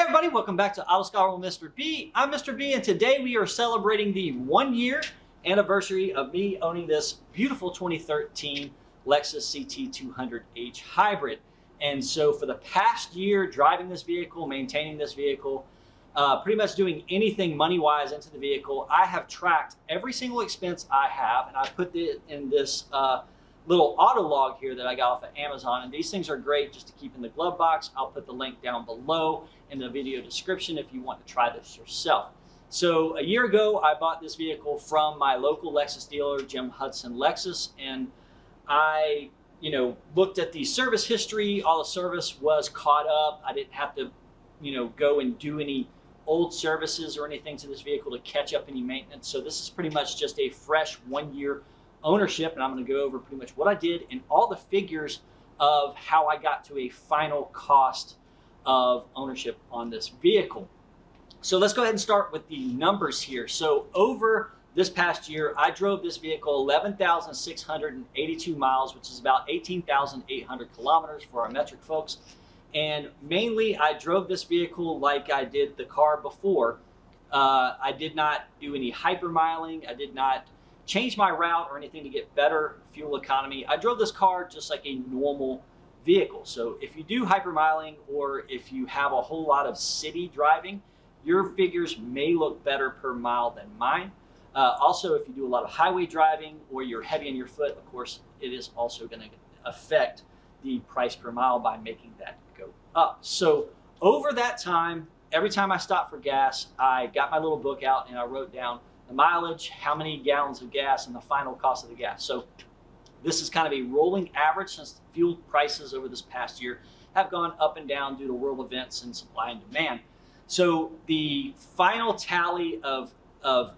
everybody, welcome back to Auto Scholar with Mr. B. I'm Mr. B, and today we are celebrating the 1-year anniversary of me owning this beautiful 2013 Lexus CT200h hybrid. And so for the past year, driving this vehicle, maintaining this vehicle, pretty much doing anything money-wise into the vehicle, I have tracked every single expense I have, and I put it in this little auto log here that I got off of Amazon. And these things are great just to keep in the glove box. I'll put the link down below in the video description if you want to try this yourself. So a year ago, I bought this vehicle from my local Lexus dealer, Jim Hudson Lexus, and I looked at the service history. All the service was caught up. I didn't have to go and do any old services or anything to this vehicle to catch up any maintenance. So this is pretty much just a fresh 1-year ownership, and I'm going to go over pretty much what I did and all the figures of how I got to a final cost of ownership on this vehicle. So let's go ahead and start with the numbers here. So over this past year, I drove this vehicle 11,682 miles, which is about 18,800 kilometers for our metric folks. And mainly I drove this vehicle like I did the car before. I did not do any hypermiling. I did not change my route or anything to get better fuel economy. I drove this car just like a normal vehicle. So if you do hypermiling or if you have a whole lot of city driving, your figures may look better per mile than mine. Also, if you do a lot of highway driving or you're heavy on your foot, of course, it is also going to affect the price per mile by making that go up. So over that time, every time I stopped for gas, I got my little book out and I wrote down the mileage, how many gallons of gas, and the final cost of the gas. So this is kind of a rolling average since fuel prices over this past year have gone up and down due to world events and supply and demand. So the final tally of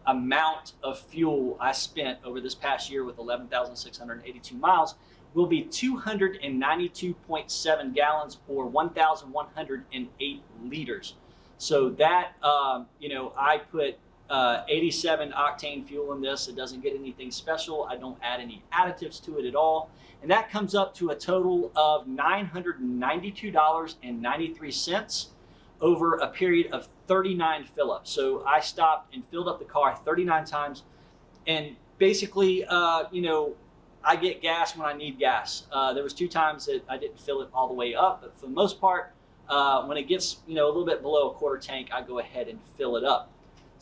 amount of fuel I spent over this past year with 11,682 miles will be 292.7 gallons or 1,108 liters. So that, I put 87 octane fuel in this. It doesn't get anything special. I don't add any additives to it at all. And that comes up to a total of $992.93 over a period of 39 fill-ups. So I stopped and filled up the car 39 times. And basically, I get gas when I need gas. There was 2 times that I didn't fill it all the way up, but for the most part, when it gets a little bit below a quarter tank, I go ahead and fill it up.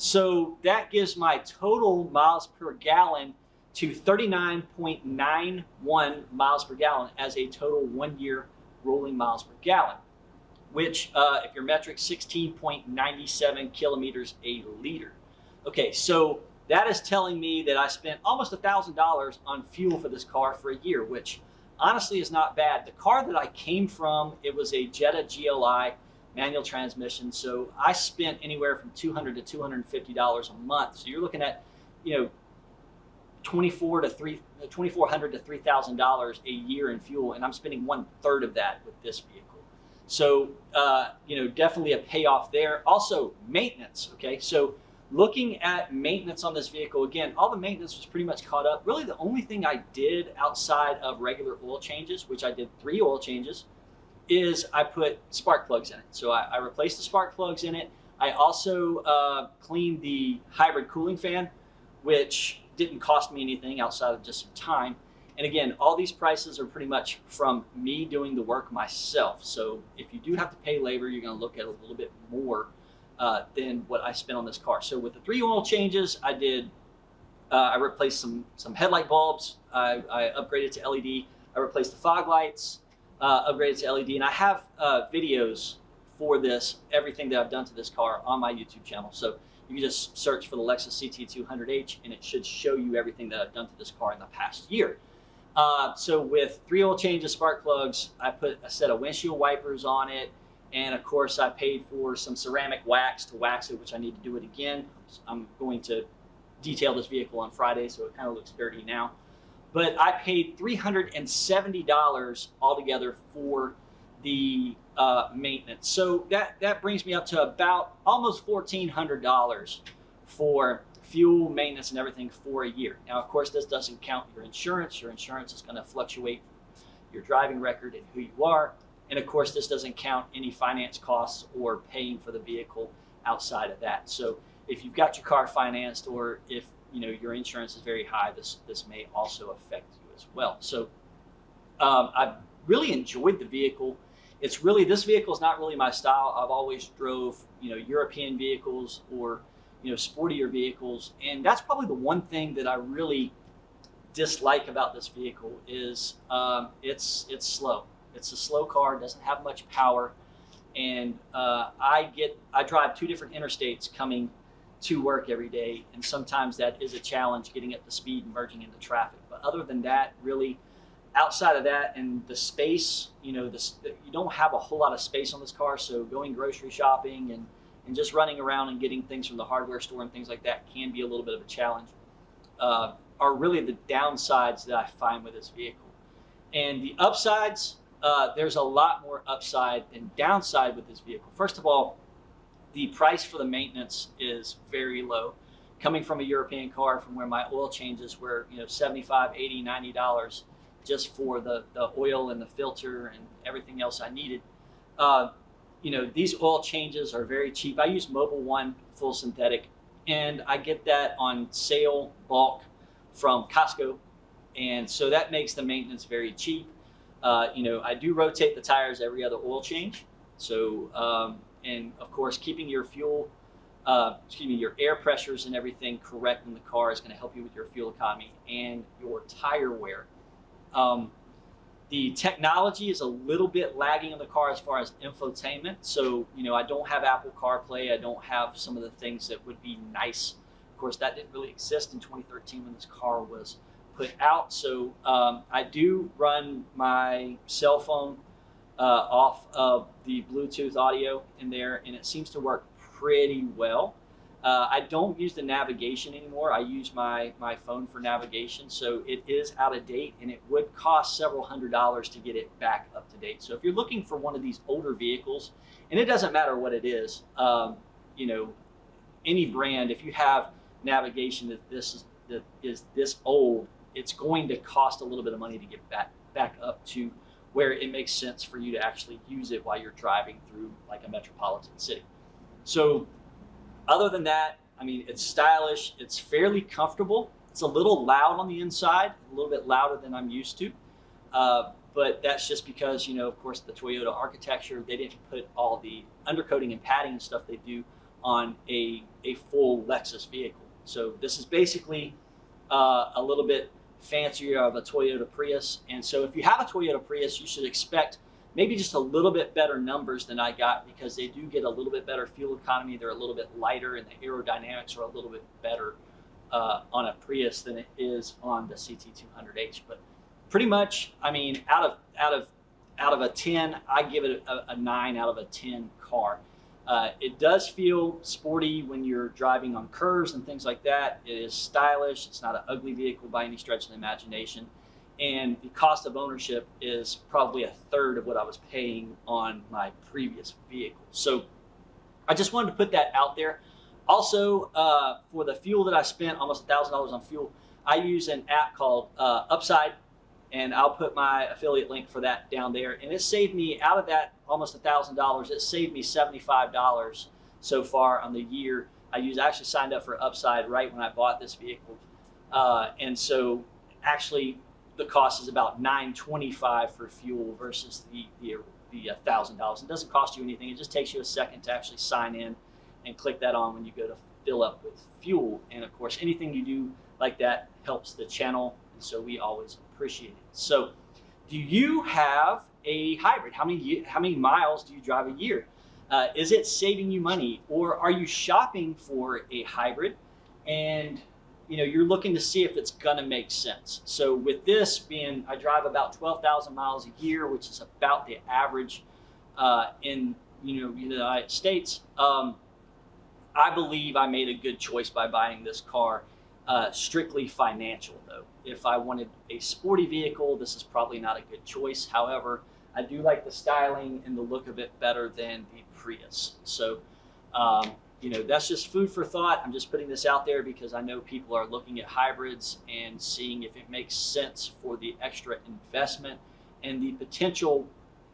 So that gives my total miles per gallon to 39.91 miles per gallon as a total 1-year rolling miles per gallon, which if you're metric, 16.97 kilometers a liter. Okay, so that is telling me that I spent almost $1,000 on fuel for this car for a year, which honestly is not bad. The car that I came from, it was a Jetta GLI manual transmission. So I spent anywhere from $200 to $250 a month. So you're looking at, $2,400 to $3,000 a year in fuel, and I'm spending 1/3 of that with this vehicle. So definitely a payoff there. Also maintenance. Okay, so looking at maintenance on this vehicle, again, all the maintenance was pretty much caught up. Really, the only thing I did outside of regular oil changes, which I did 3 oil changes, is I put spark plugs in it. So I replaced the spark plugs in it. I also cleaned the hybrid cooling fan, which didn't cost me anything outside of just some time. And again, all these prices are pretty much from me doing the work myself. So if you do have to pay labor, you're going to look at a little bit more than what I spent on this car. So with the 3 oil changes, I did, I replaced some headlight bulbs. I upgraded to LED. I replaced the fog lights. Upgraded to LED, and I have videos for this, everything that I've done to this car on my YouTube channel. So you can just search for the Lexus CT200h, and it should show you everything that I've done to this car in the past year. So with 3 oil changes, spark plugs, I put a set of windshield wipers on it, and of course I paid for some ceramic wax to wax it, which I need to do it again. I'm going to detail this vehicle on Friday, so it kind of looks dirty now. But I paid $370 altogether for the maintenance. So that brings me up to about almost $1,400 for fuel, maintenance, and everything for a year. Now, of course, this doesn't count your insurance. Your insurance is going to fluctuate your driving record and who you are. And of course, this doesn't count any finance costs or paying for the vehicle outside of that. So if you've got your car financed, or if your insurance is very high, this may also affect you as well. So I've really enjoyed the vehicle. This vehicle is not really my style. I've always drove European vehicles or sportier vehicles, and that's probably the one thing that I really dislike about this vehicle is it's slow. It's a slow car, doesn't have much power, and I drive 2 different interstates coming to work every day, and sometimes that is a challenge getting up to speed and merging into traffic. But other than that, really, outside of that and the space, you don't have a whole lot of space on this car, so going grocery shopping and just running around and getting things from the hardware store and things like that can be a little bit of a challenge, are really the downsides that I find with this vehicle. And the upsides, there's a lot more upside than downside with this vehicle. First of all, the price for the maintenance is very low. Coming from a European car, from where my oil changes were $75, $80, $90 just for the oil and the filter and everything else I needed. These oil changes are very cheap. I use Mobil 1 full synthetic, and I get that on sale bulk from Costco, and so that makes the maintenance very cheap. I do rotate the tires every other oil change. So, and of course, keeping your your air pressures and everything correct in the car is going to help you with your fuel economy and your tire wear. The technology is a little bit lagging in the car as far as infotainment. So, I don't have Apple CarPlay. I don't have some of the things that would be nice. Of course, that didn't really exist in 2013 when this car was put out. So I do run my cell phone off of the Bluetooth audio in there, and it seems to work pretty well. I don't use the navigation anymore. I use my phone for navigation, so it is out of date, and it would cost several $100s to get it back up to date. So if you're looking for one of these older vehicles, and it doesn't matter what it is, any brand, if you have navigation that is this old, it's going to cost a little bit of money to get back up to where it makes sense for you to actually use it while you're driving through like a metropolitan city. So other than that, it's stylish, it's fairly comfortable. It's a little loud on the inside, a little bit louder than I'm used to. But that's just because, of course, the Toyota architecture, they didn't put all the undercoating and padding and stuff they do on a full Lexus vehicle. So this is basically a little bit fancier of a Toyota Prius. And so if you have a Toyota Prius, you should expect maybe just a little bit better numbers than I got, because they do get a little bit better fuel economy. They're a little bit lighter, and the aerodynamics are a little bit better on a Prius than it is on the CT200H. But pretty much, out of a 10, I give it a 9 out of a 10 car. It does feel sporty when you're driving on curves and things like that. It is stylish. It's not an ugly vehicle by any stretch of the imagination. And the cost of ownership is probably a third of what I was paying on my previous vehicle. So I just wanted to put that out there. Also, for the fuel that I spent, almost $1,000 on fuel, I use an app called Upside, and I'll put my affiliate link for that down there. And it saved me, out of that almost $1,000, it saved me $75 so far on the year. I actually signed up for Upside right when I bought this vehicle. And so actually the cost is about $925 for fuel versus the $1,000. It doesn't cost you anything. It just takes you a second to actually sign in and click that on when you go to fill up with fuel. And of course, anything you do like that helps the channel, and so we always appreciate it. So do you have a hybrid? How many miles do you drive a year? Is it saving you money, or are you shopping for a hybrid and you're looking to see if it's gonna make sense? So with this being, I drive about 12,000 miles a year, which is about the average in the United States. I believe I made a good choice by buying this car. Strictly financial though. If I wanted a sporty vehicle, this is probably not a good choice. However, I do like the styling and the look of it better than the Prius. So, that's just food for thought. I'm just putting this out there because I know people are looking at hybrids and seeing if it makes sense for the extra investment and the potential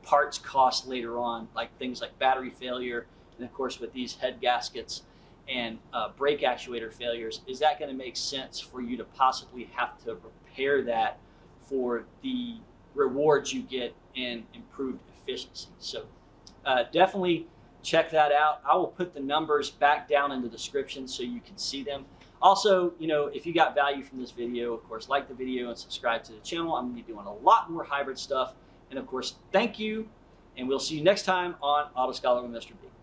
parts cost later on, like things like battery failure, and of course with these head gaskets and brake actuator failures, is that going to make sense for you to possibly have to repair that for the rewards you get in improved efficiency? So definitely check that out. I will put the numbers back down in the description so you can see them. Also, if you got value from this video, of course, like the video and subscribe to the channel. I'm going to be doing a lot more hybrid stuff. And of course, thank you. And we'll see you next time on Auto Scholar with Mr. B.